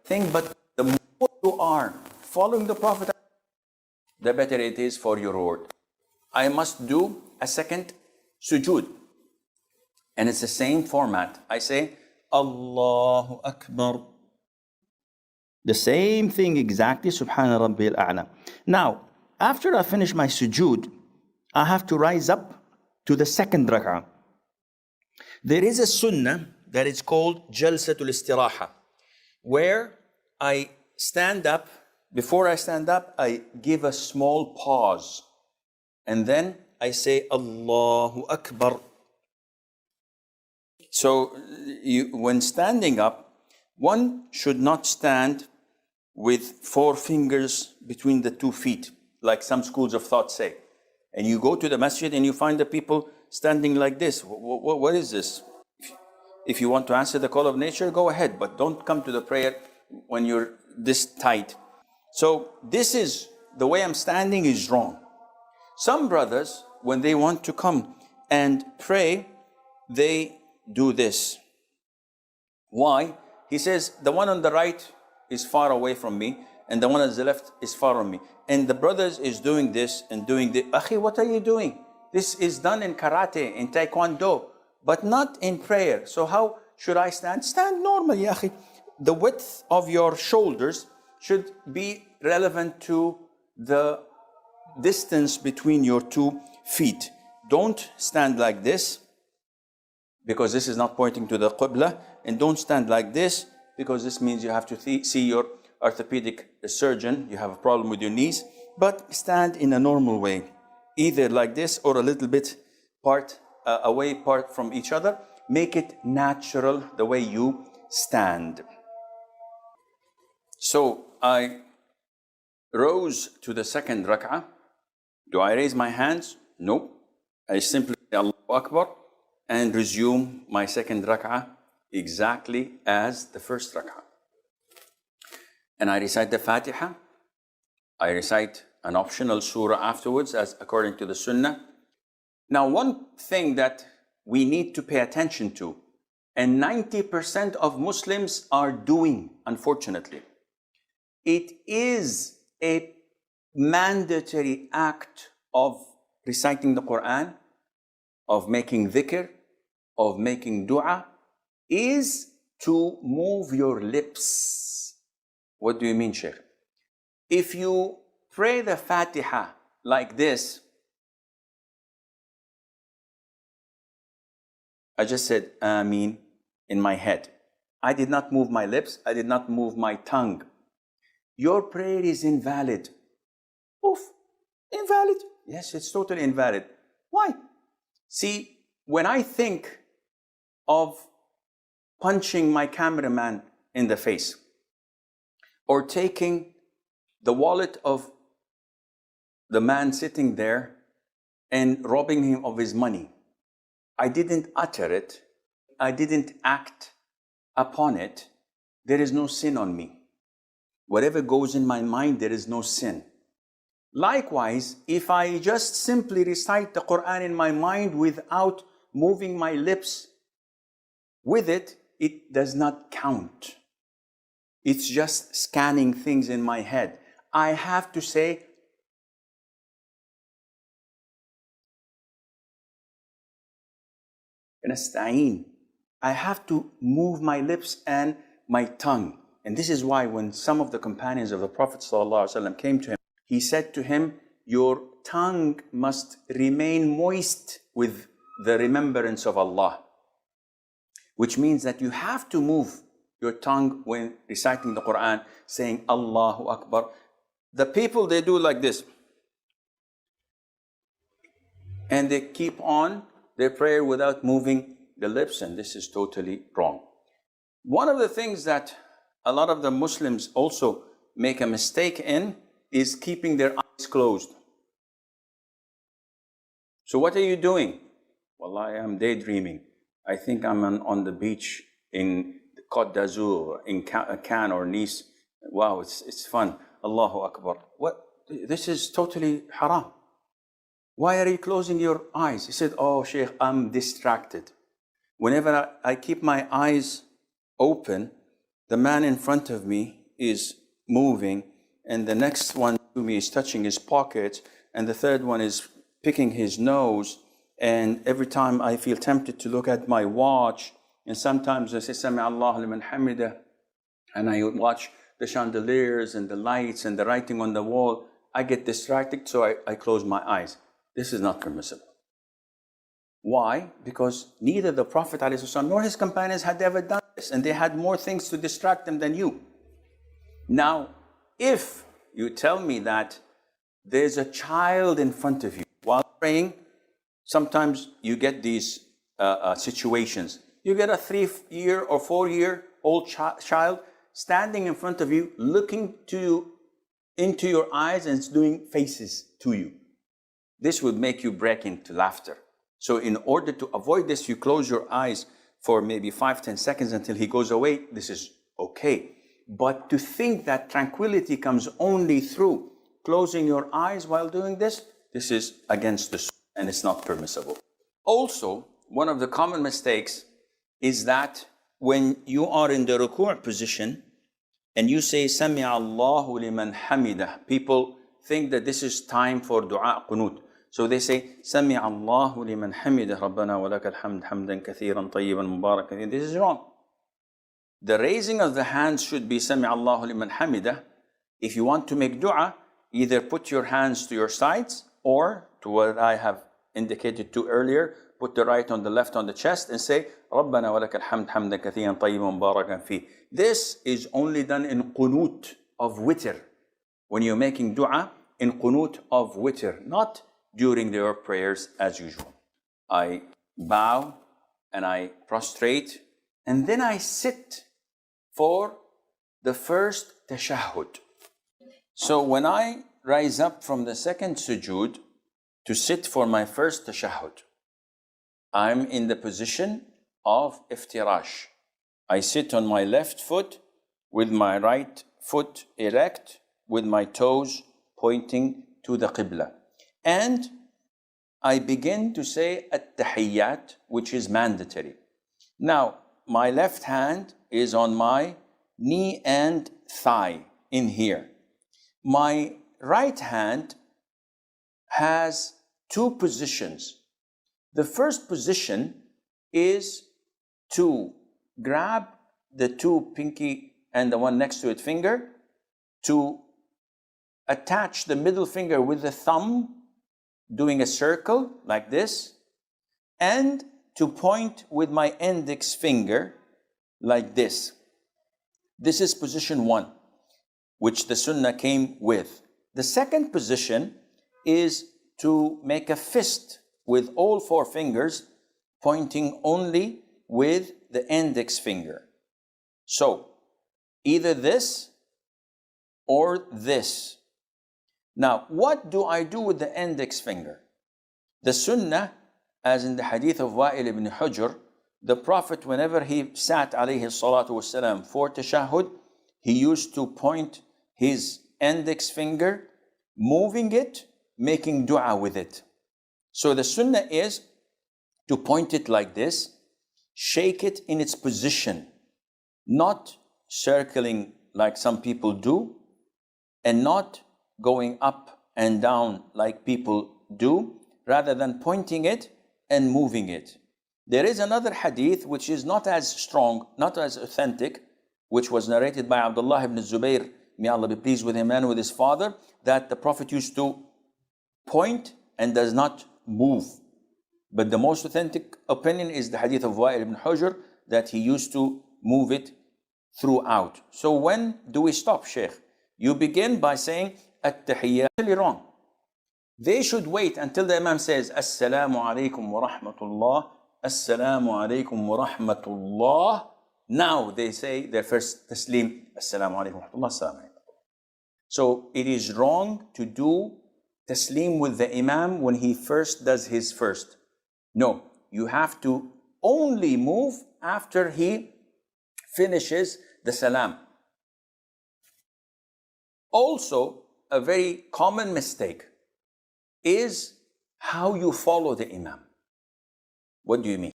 thing, but the more you are following the Prophet, the better it is for your reward. I must do a second sujood, and it's the same format. I say Allahu Akbar. The same thing exactly, Subhana Rabbil A'la. Now, after I finish my sujood, I have to rise up to the second rak'ah. There is a sunnah that is called Jalsatul Istiraha, where I stand up. Before I stand up, I give a small pause, and then I say Allahu Akbar. So when standing up, one should not stand with 4 fingers between the 2 feet, like some schools of thought say. And you go to the masjid and you find the people standing like this. What is this? If you want to answer the call of nature, go ahead, but don't come to the prayer when you're this tight. So this is, the way I'm standing is wrong. Some brothers, when they want to come and pray, they do this. Why? He says, the one on the right is far away from me, and the one on the left is far from me. And the brothers is doing this and doing this. Akhi, what are you doing? This is done in karate, in taekwondo, but not in prayer. So how should I stand? Stand normally, akhi. The width of your shoulders should be relevant to the distance between your 2 feet. Don't stand like this, because this is not pointing to the Qibla, and don't stand like this, because this means you have to see your orthopedic surgeon, you have a problem with your knees. But stand in a normal way, either like this or a little bit away from each other. Make it natural the way you stand. So I rose to the second rak'ah. Do I raise my hands? No. I simply say Allahu Akbar and resume my second rak'ah exactly as the first rak'ah. And I recite the Fatiha. I recite an optional surah afterwards, as according to the Sunnah. Now, one thing that we need to pay attention to, and 90% of Muslims are doing, unfortunately, it is a mandatory act of reciting the Quran, of making dhikr, of making dua, is to move your lips. What do you mean, Sheikh? If you pray the Fatiha like this, I just said Ameen in my head. I did not move my lips. I did not move my tongue. Your prayer is invalid. Oof, invalid? Yes, it's totally invalid. Why? See, when I think of punching my cameraman in the face, or taking the wallet of the man sitting there and robbing him of his money, I didn't utter it, I didn't act upon it, there is no sin on me. Whatever goes in my mind, there is no sin. Likewise, if I just simply recite the Quran in my mind without moving my lips with it, it does not count. It's just scanning things in my head. I have to say, I have to move my lips and my tongue. And this is why when some of the companions of the Prophet ﷺ came to him, he said to him, your tongue must remain moist with the remembrance of Allah. Which means that you have to move your tongue when reciting the Quran, saying Allahu Akbar. The people, they do like this. And they keep on their prayer without moving the lips, and this is totally wrong. One of the things that a lot of the Muslims also make a mistake in is keeping their eyes closed. So what are you doing? Well, I am daydreaming. I think I'm on the beach in Côte d'Azur, in Cannes or Nice. Wow, it's fun. Allahu Akbar. What? This is totally haram. Why are you closing your eyes? He said, oh, Sheikh, I'm distracted. Whenever I keep my eyes open, the man in front of me is moving, and the next one to me is touching his pocket, and the third one is picking his nose, and every time I feel tempted to look at my watch, and sometimes I say, Sami Allahu liman hamidah, and I watch the chandeliers and the lights and the writing on the wall, I get distracted, so I close my eyes. This is not permissible. Why? Because neither the Prophet ﷺ nor his companions had ever done this, and they had more things to distract them than you. Now, if you tell me that there's a child in front of you while praying, sometimes you get these situations. You get a 3-year or 4-year-old child standing in front of you, looking into your eyes and doing faces to you. This would make you break into laughter. So in order to avoid this, you close your eyes for maybe 5-10 seconds until he goes away. This is okay. But to think that tranquility comes only through closing your eyes while doing this, this is against the sunnah and it's not permissible. Also, one of the common mistakes is that when you are in the ruku' position and you say, Sami Allahu liman hamidah, people think that this is time for dua qunut. So they say, Sami Allahu liman hamidah, Rabbana wa lakal hamd, hamdan kathiran tayyiban mubarakan. This is wrong. The raising of the hands should be Sami Allahu liman hamidah. If you want to make dua, either put your hands to your sides or to what I have indicated to earlier, put the right on the left on the chest and say, Rabbana wa lakal hamd, hamdan kathiran tayyiban mubarakan fi. This is only done in qunut of witr. When you're making dua, in qunut of witr, not during their prayers as usual. I bow and I prostrate and then I sit for the first tashahhud. So when I rise up from the second sujood to sit for my first tashahhud, I'm in the position of iftirash. I sit on my left foot with my right foot erect, with my toes pointing to the qibla. And I begin to say at-tahiyyat, which is mandatory. Now, my left hand is on my knee and thigh in here. My right hand has 2 positions. The first position is to grab the 2 pinky and the one next to it finger, to attach the middle finger with the thumb, doing a circle like this, and to point with my index finger like this. This is position 1, which the sunnah came with. The second position is to make a fist with all 4 fingers, pointing only with the index finger. So, either this or this. Now, what do I do with the index finger? The sunnah, as in the hadith of Wa'il ibn Hujr, the Prophet, whenever he sat ALAIHISSALAM for tashahhud, he used to point his index finger, moving it, making dua with it. So the sunnah is to point it like this, shake it in its position, not circling like some people do, and not going up and down like people do, rather than pointing it and moving it. There is another hadith which is not as strong, not as authentic, which was narrated by Abdullah ibn Zubayr, may Allah be pleased with him and with his father, that the Prophet used to point and does not move. But the most authentic opinion is the hadith of Wa'il ibn Hujr, that he used to move it throughout. So when do we stop, Sheikh? You begin by saying at-tahiyyat. Really wrong. They should wait until the Imam says Assalamu alaikum wa rahmatullah, Assalamu alaikum wa rahmatullah. Now they say their first taslim, Assalamu alaikum wa rahmatullah, Assalamu alaikum. So it is wrong to do taslim with the Imam when he first does his first. No, you have to only move after he finishes the salam. Also, a very common mistake is how you follow the Imam. What do you mean?